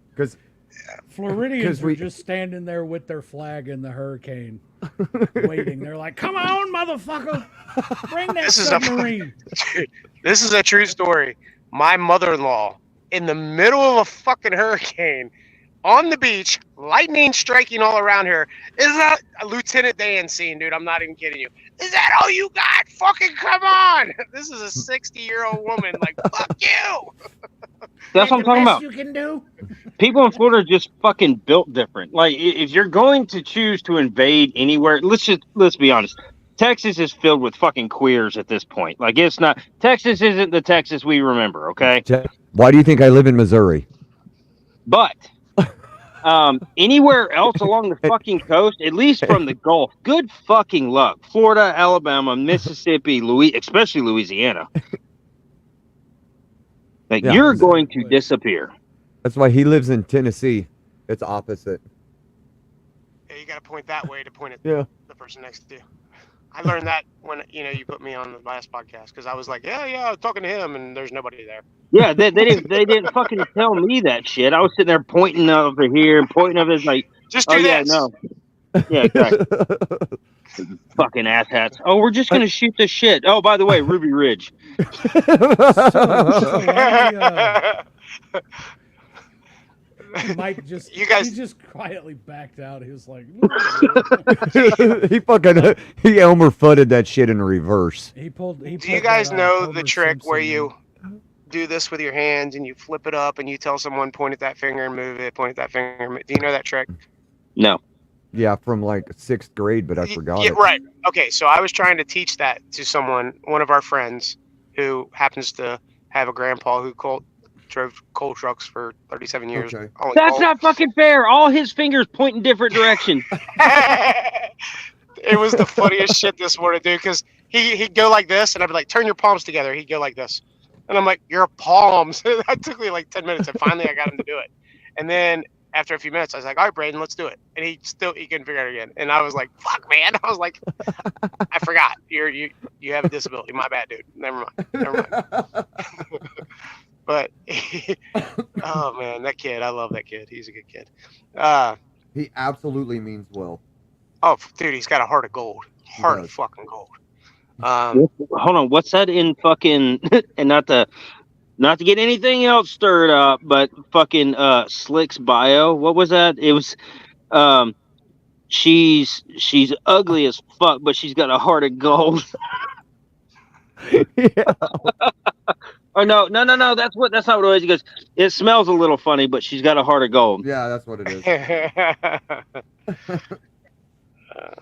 F: Because
G: Floridians were just standing there with their flag in the hurricane, waiting. They're like, "Come on, motherfucker, bring that submarine."
K: This is a true story. My mother-in-law, in the middle of a fucking hurricane, on the beach, lightning striking all around her. Is that a Lieutenant Dan scene, dude? I'm not even kidding you. Is that all you got? Fucking come on! This is a 60-year-old woman. Like, fuck you.
L: That's what I'm talking about.
G: You can do.
L: People in Florida are just fucking built different. Like, if you're going to choose to invade anywhere, let's be honest. Texas is filled with fucking queers at this point. Like, it's not. Texas isn't the Texas we remember. Okay.
F: Why do you think I live in Missouri?
L: But anywhere else along the fucking coast, at least from the Gulf, good fucking luck. Florida, Alabama, Mississippi, especially Louisiana. Like, you're going to disappear.
F: That's why he lives in Tennessee. It's opposite.
K: Yeah, you got to point that way to point at
F: Yeah.
K: the person next to you. I learned that when you put me on the last podcast because I was like, yeah, I was talking to him, and there's nobody there.
L: Yeah, they didn't fucking tell me that shit. I was sitting there pointing over here and pointing over there, like,
K: just do
L: yeah,
K: this.
L: no. Yeah, exactly. Fucking asshats. Oh, we're just gonna shoot the shit. Oh, by the way, Ruby Ridge.
G: Mike just he just quietly backed out. He was like,
F: he Elmer Fudded that shit in reverse.
G: He pulled.
K: Do you guys know the trick where you do this with your hands and you flip it up and you tell someone point at that finger and move it, point at that finger? Do you know that trick?
L: No.
F: Yeah, from like 6th grade, but I forgot
K: Yeah,
F: it.
K: right. Okay, so I was trying to teach that to someone, one of our friends, who happens to have a grandpa who drove coal trucks for 37 years.
F: Okay.
K: Only
L: That's
K: coal.
L: not fucking fair. All his fingers point in different directions.
K: It was the funniest shit this morning, dude, because he'd go like this, and I'd be like, turn your palms together. He'd go like this. And I'm like, your palms. That took me like 10 minutes, and finally I got him to do it. And then after a few minutes, I was like, all right, Braden, let's do it. And he couldn't figure it out again. And I was like, fuck, man. I was like, I forgot. You have a disability. My bad, dude. Never mind. But, oh, man, that kid. I love that kid. He's a good kid.
F: He absolutely means well.
K: Oh, dude, he's got a heart of gold. Heart of fucking gold.
L: Hold on, what's that in fucking? And not to get anything else stirred up, but fucking Slick's bio. What was that? It was, she's ugly as fuck, but she's got a heart of gold.
F: Yeah.
L: Oh no! That's not what it was. He goes, it smells a little funny, but she's got a heart of gold.
F: Yeah, that's what it is.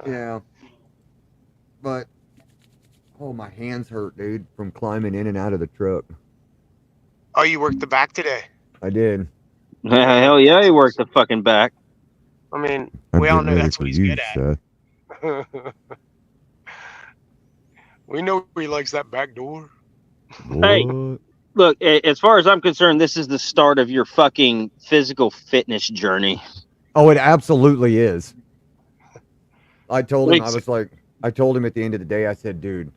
F: Yeah. But, oh, my hands hurt, dude, from climbing in and out of the truck.
K: Oh, you worked the back today?
F: I did.
L: Hell yeah, he worked the fucking back.
K: I mean,
F: I'm
K: we all
F: getting
K: know
F: ready
K: that's
F: for
K: what he's
F: you,
K: good at.
F: Seth.
K: We know he likes that back door.
L: Hey,
F: What?
L: look, as far as I'm concerned, this is the start of your fucking physical fitness journey.
F: Oh, it absolutely is. I told him, I told him at the end of the day, I said, dude,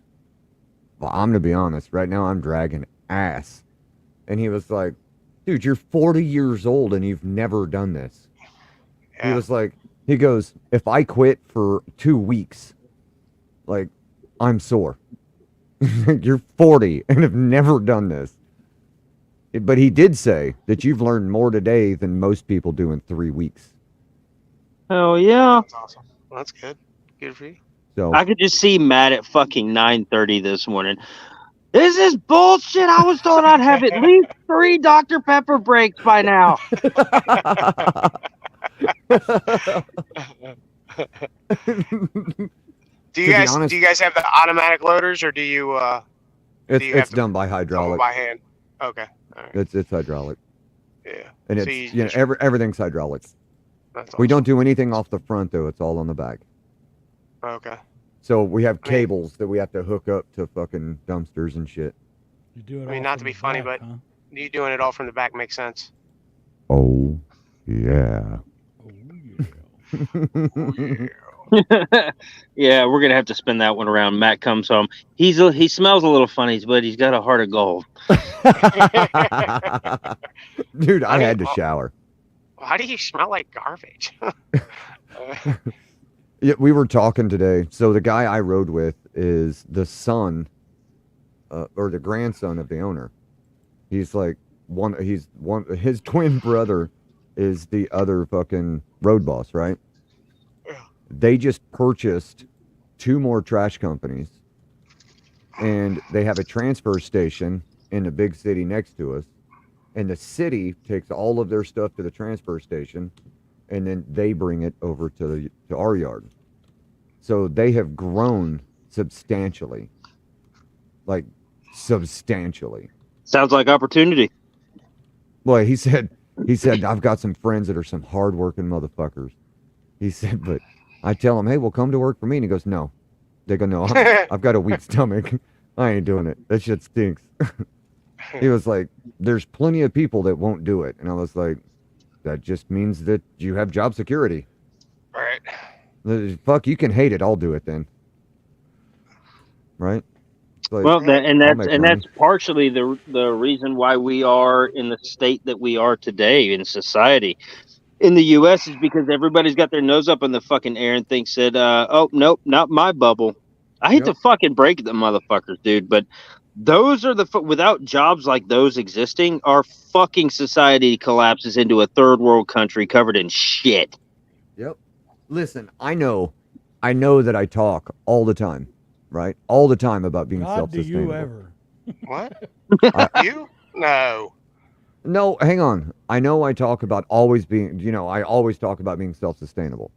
F: well, I'm going to be honest. Right now, I'm dragging ass. And he was like, dude, you're 40 years old and you've never done this.
K: Yeah.
F: He was like, he goes, if I quit for 2 weeks, like, I'm sore. You're 40 and have never done this. But he did say that you've learned more today than most people do in 3 weeks.
L: Hell yeah.
K: That's awesome. Well, that's good. Good for you.
F: So
L: I could just see Matt at fucking 9:30 this morning. This is bullshit. I was told I'd have at least 3 Dr. Pepper breaks by now.
K: Do you guys have the automatic loaders, or do you?
F: It's done by hydraulic.
K: By hand. Okay. All right.
F: It's hydraulic.
K: Yeah.
F: And
K: So
F: it's everything's hydraulic.
K: That's
F: We
K: awesome.
F: don't do anything off the front though. It's all on the back.
K: Okay.
F: So we have cables that we have to hook up to fucking dumpsters and shit.
G: You do it.
K: I mean,
G: all
K: not to
G: from
K: be
G: the
K: funny,
G: back,
K: but
G: huh?
K: you doing it all from the back makes sense.
F: Oh yeah.
L: Yeah, we're gonna have to spin that one around. Matt comes home. He smells a little funny, but he's got a heart of gold.
F: Dude, I had to shower.
K: Why do you smell like garbage?
F: Yeah, we were talking today. So the guy I rode with is the son, or the grandson of the owner. He's like his twin brother is the other fucking road boss, right? They just purchased 2 more trash companies, and they have a transfer station in the big city next to us. And the city takes all of their stuff to the transfer station, and then they bring it over to our yard. So they have grown substantially. Like, substantially.
L: Sounds like opportunity.
F: Boy, he said, I've got some friends that are some hardworking motherfuckers. He said, but I tell him, hey, well, come to work for me. And he goes, no. They go, no, I've got a weak stomach. I ain't doing it. That shit stinks. He was like, there's plenty of people that won't do it. And I was like, that just means that you have job security.
K: Right.
F: Fuck, you can hate it. I'll do it then. Right? Like,
L: Well, that's
F: money.
L: partially the reason why we are in the state that we are today in society. In the U.S. is because everybody's got their nose up in the fucking air and thinks that, oh, nope, not my bubble. I hate to fucking break it, the motherfuckers, dude, but those are without jobs like those existing, our fucking society collapses into a third world country covered in shit.
F: Yep. Listen, I know that I talk all the time, right? All the time about being
G: God, do
F: self-sustainable.
G: you ever?
K: What? You? No.
F: No, hang on. I know I talk about always being, I always talk about being self-sustainable.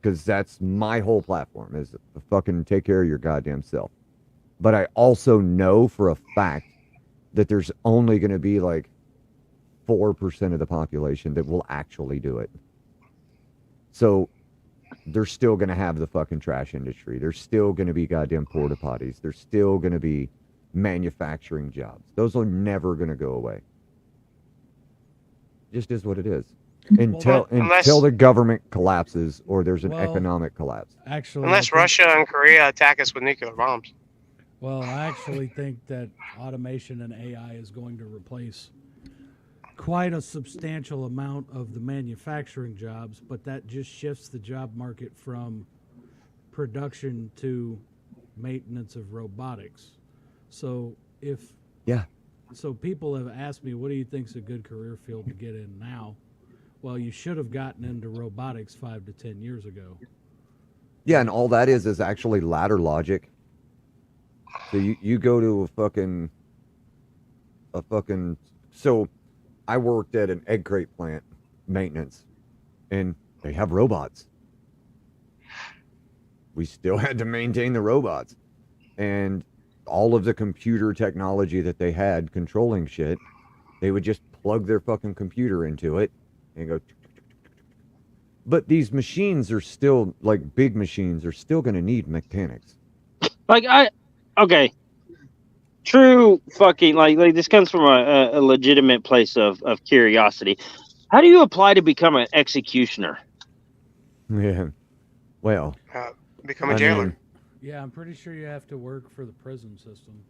F: because that's my whole platform is fucking take care of your goddamn self. But I also know for a fact that there's only going to be like 4% of the population that will actually do it. So they're still going to have the fucking trash industry. There's still going to be goddamn porta potties. There's still going to be manufacturing jobs. Those are never going to go away. Just is what it is. Until the government collapses or there's an economic collapse.
G: Actually,
K: unless Russia and Korea attack us with nuclear bombs.
G: Well, I actually think that automation and AI is going to replace quite a substantial amount of the manufacturing jobs, but that just shifts the job market from production to maintenance of robotics. So so people have asked me, what do you think's a good career field to get in now? Well, you should have gotten into robotics 5 to 10 years ago.
F: Yeah, and all that is actually ladder logic. So you go to a fucking so I worked at an egg crate plant maintenance and they have robots. We still had to maintain the robots. And all of the computer technology that they had controlling shit, they would just plug their fucking computer into it and go. But these machines are still, like big machines, are still going to need mechanics.
L: Okay. True fucking, like this comes from a legitimate place of curiosity. How do you apply to become an executioner?
F: Yeah. Well.
K: Become a jailer.
G: Yeah, I'm pretty sure you have to work for the prison system.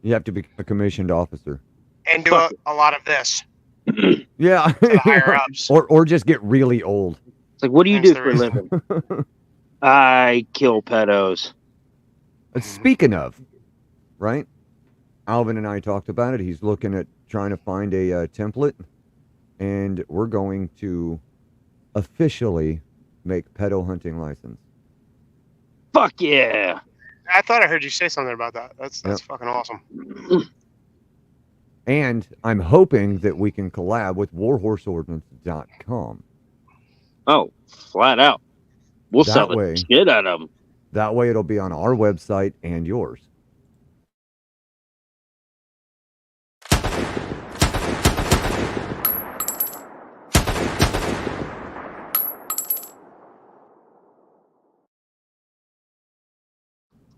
F: You have to be a commissioned officer.
K: And do a lot of this.
F: Yeah.
K: To the higher ups.
F: Or just get really old.
L: It's like, what do you do for a living? I kill pedos.
F: Speaking of, right? Alvin and I talked about it. He's looking at trying to find a template. And we're going to officially make pedo hunting license.
L: Fuck yeah.
K: I thought I heard you say something about that. That's fucking awesome.
F: And I'm hoping that we can collab with warhorseordnance.com.
L: Oh, flat out. We'll sell the shit out of them.
F: That way it'll be on our website and yours.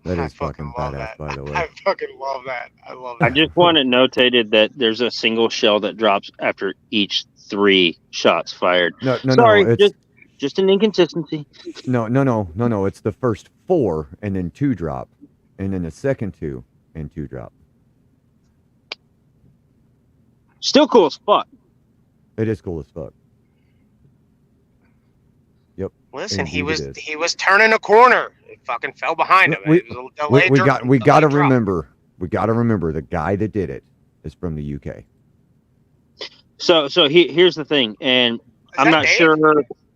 F: That is fucking badass, by the way.
K: I fucking love that. I love that.
L: I just want it notated that there's a single shell that drops after each 3 shots fired.
F: No,
L: sorry,
F: no,
L: just an inconsistency.
F: No. It's the first 4 and then 2 drop, and then the second 2 and 2 drop.
L: Still cool as fuck.
F: It is cool as fuck. Yep.
K: Listen,
F: Indeed
K: he was turning a corner. It fucking fell behind him. We
F: got to remember the guy that did it is from the UK.
L: So here's the thing, and I'm not sure.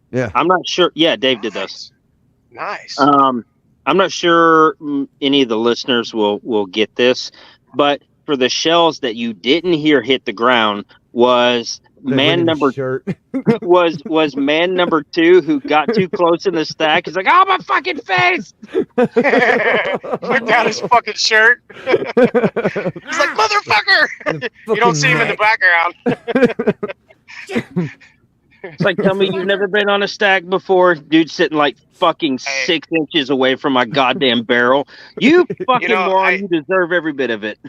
F: Yeah,
L: I'm not sure. Yeah, Dave did this.
K: Nice.
L: I'm not sure any of the listeners will get this, but for the shells that you didn't hear hit the ground was man number was man number 2 who got too close in the stack. He's like, "Oh, my fucking face!"
K: Put down his fucking shirt. He's like, "Motherfucker!" You don't see him in the background.
L: It's like, tell me you've never been on a stack before. Dude sitting like fucking 6 inches away from my goddamn barrel. You fucking moron, you deserve every bit of it.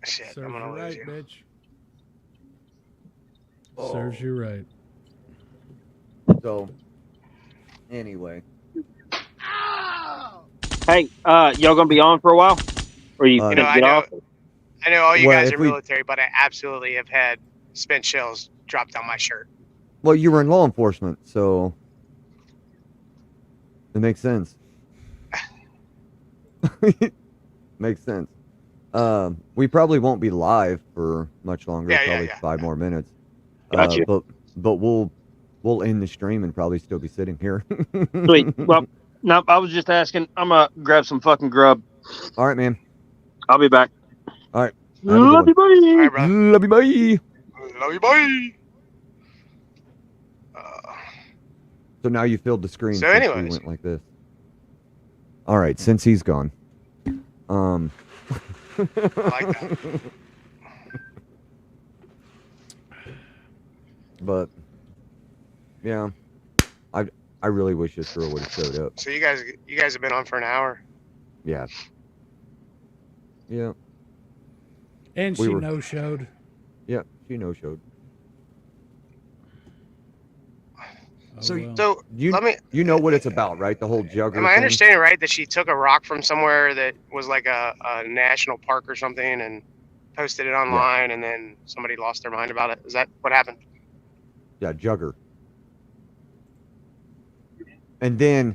K: Shit, I'm gonna lose you.
G: Bitch. Serves you right.
F: So, anyway.
L: Hey, y'all gonna be on for a while? Or you gonna get off?
K: I know all you guys are military, but I absolutely have had spent shells drop down my shirt.
F: Well, you were in law enforcement, so it makes sense. Makes sense. We probably won't be live for much longer, probably 5 more minutes.
L: Gotcha.
F: But we'll end the stream and probably still be sitting here.
L: Sweet. Well, no, I was just asking. I'm gonna grab some fucking grub.
F: All right, man.
L: I'll be back.
F: All right.
L: Love you, buddy.
K: All right, bro.
F: Love you, bye.
K: Love you, bye.
F: So now you filled the screen.
K: So
F: since we
K: anyways.
F: went like this. All right, since he's gone.
K: I like that.
F: But yeah, I really wish this girl would have showed up.
K: So you guys have been on for an hour.
F: Yeah. Yeah.
G: And
F: We
G: she
F: were-
G: no-showed.
F: Yeah, she no-showed.
G: Oh,
K: So
G: well.
K: so
F: You
K: let me.
F: you know what it's about, right? The whole jugger
K: Am I
F: thing?
K: understanding right that she took a rock from somewhere that was like a national park or something and posted it online, and then somebody lost their mind about it? Is that what happened?
F: Yeah, jugger. And then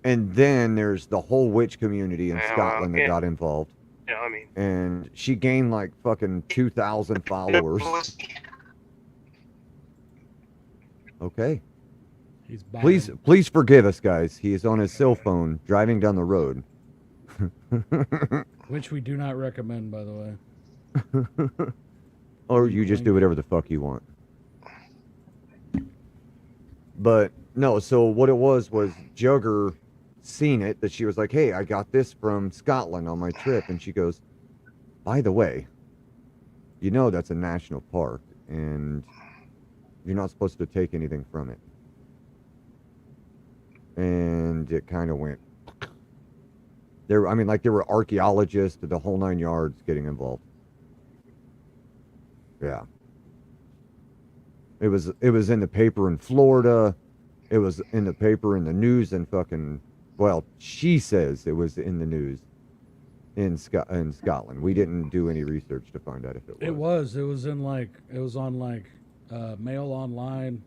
F: there's the whole witch community in
K: Yeah,
F: Scotland
K: well,
F: that
K: yeah.
F: got involved.
K: You know, I mean,
F: And she gained like fucking 2,000 followers. Okay.
G: He's buying.
F: Please forgive us, guys. He is on his cell phone driving down the road.
G: Which we do not recommend, by the way.
F: Or you just do whatever the fuck you want. But no, so what it was Jugger seen it, that she was like, hey, I got this from Scotland on my trip. And she goes, by the way, you know that's a national park and you're not supposed to take anything from it. And it kind of went there. There were archaeologists, the whole 9 yards getting involved. Yeah. It was in the paper in Florida. It was in the paper in the news in fucking, well, she says it was in the news in Scotland. We didn't do any research to find out if it was.
G: It was on Mail Online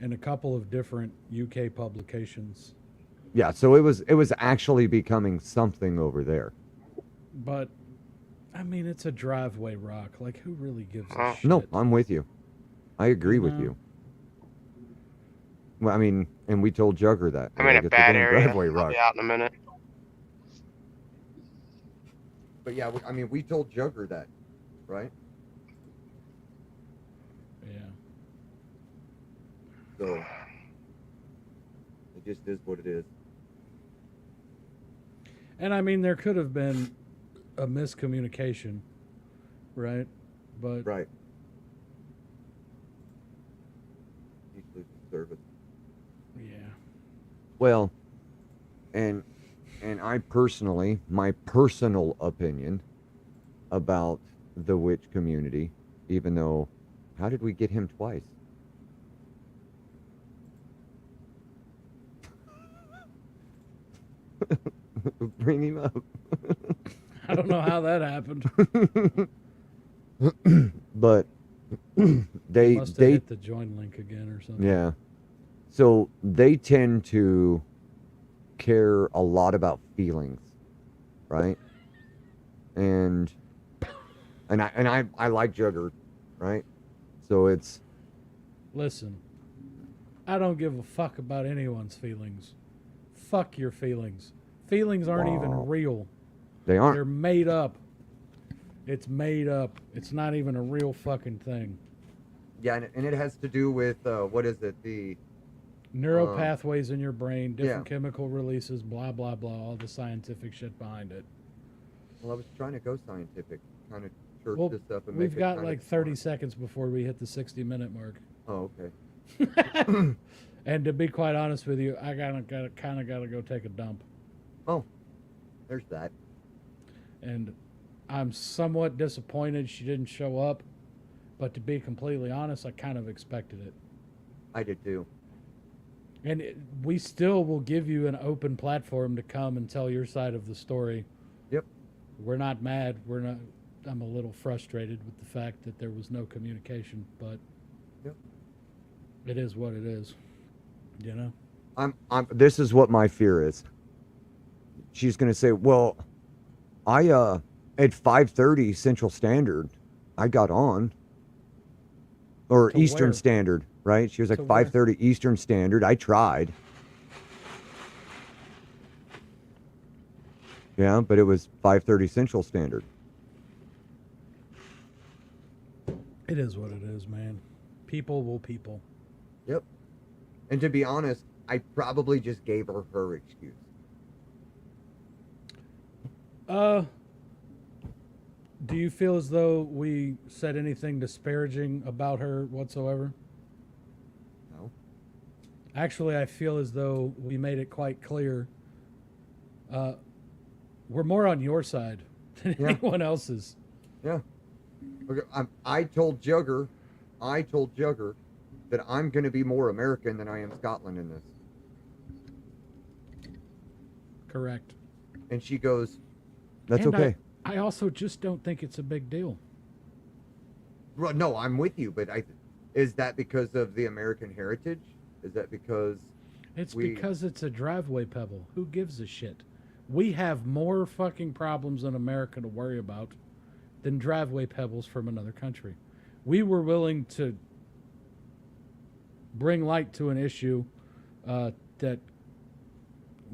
G: and a couple of different UK publications.
F: Yeah, so it was actually becoming something over there.
G: But I mean, it's a driveway rock. Like, who really gives a shit?
F: No, I'm with you. I agree with you. Well, I mean, and we told Jugger that.
K: I'm in a
F: It's
K: bad
F: damn
K: area.
F: driveway
K: I'll
F: rock.
K: be out in a minute.
F: But yeah, we told Jugger that, right?
G: Yeah.
F: So it just is what it is.
G: And I mean, there could have been a miscommunication, right? But
F: right. He's losing service.
G: Yeah.
F: Well, and I personally, my personal opinion about the witch community, even though, how did we get him twice? Bring him up.
G: I don't know how that happened.
F: But they
G: Must have hit the join link again or something.
F: Yeah. So they tend to care a lot about feelings, right? And I like Jugger, right? So it's,
G: Listen, I don't give a fuck about anyone's feelings. Fuck your feelings. Feelings aren't even real.
F: they aren't.
G: They're made up. It's made up. It's not even a real fucking thing.
F: Yeah, and it has to do with what is it? The
G: Neural pathways in your brain, different
F: yeah.
G: chemical releases, blah blah blah, all the scientific shit behind it.
F: Well, I was trying to go scientific, kind of church
G: Well,
F: this up and
G: we've
F: make it
G: got
F: kind
G: like
F: of
G: 30 seconds before we hit the 60-minute mark.
F: Oh, okay.
G: And to be quite honest with you, I kind of gotta go take a dump.
F: Oh, there's that.
G: And I'm somewhat disappointed she didn't show up, but to be completely honest, I kind of expected it.
F: I did too.
G: And we still will give you an open platform to come and tell your side of the story.
F: Yep.
G: We're not mad. We're not. I'm a little frustrated with the fact that there was no communication, but
F: yep.
G: It is what it is. You know.
F: This is what my fear is. She's gonna say, "Well, I at 5:30 Central Standard, I got on, or
G: To
F: Eastern
G: where?
F: Standard, right?" She was like
G: To where?
F: 5:30 Eastern Standard. I tried. Yeah, but it was 5:30 Central Standard.
G: It is what it is, man. People will people.
F: Yep. And to be honest, I probably just gave her her excuse.
G: Do you feel as though we said anything disparaging about her whatsoever?
F: No.
G: Actually, I feel as though we made it quite clear. We're more on your side than anyone else's.
F: Yeah. Okay, I told Jugger that I'm going to be more American than I am Scotland in this.
G: Correct.
F: And she goes, that's
G: And
F: okay.
G: I also just don't think it's a big deal.
F: Well, no, I'm with you, but is that because of the American heritage? Is that because
G: because it's a driveway pebble? Who gives a shit? We have more fucking problems in America to worry about than driveway pebbles from another country. We were willing to bring light to an issue that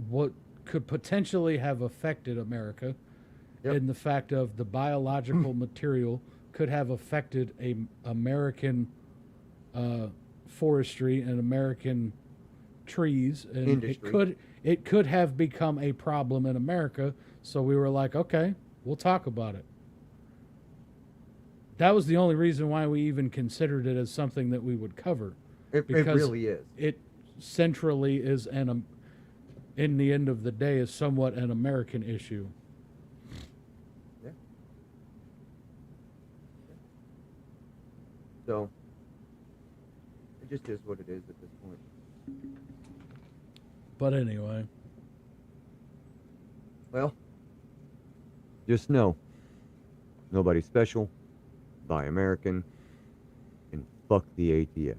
G: what could potentially have affected America. In the fact of the biological material could have affected a American forestry and American trees, and
F: industry.
G: it could have become a problem in America. So we were like, okay, we'll talk about it. That was the only reason why we even considered it as something that we would cover.
F: It really is.
G: It centrally is in the end of the day, is somewhat an American issue.
F: So, it just is what it is at this point.
G: But anyway.
F: Well, just know, nobody special, buy American, and fuck the ATF.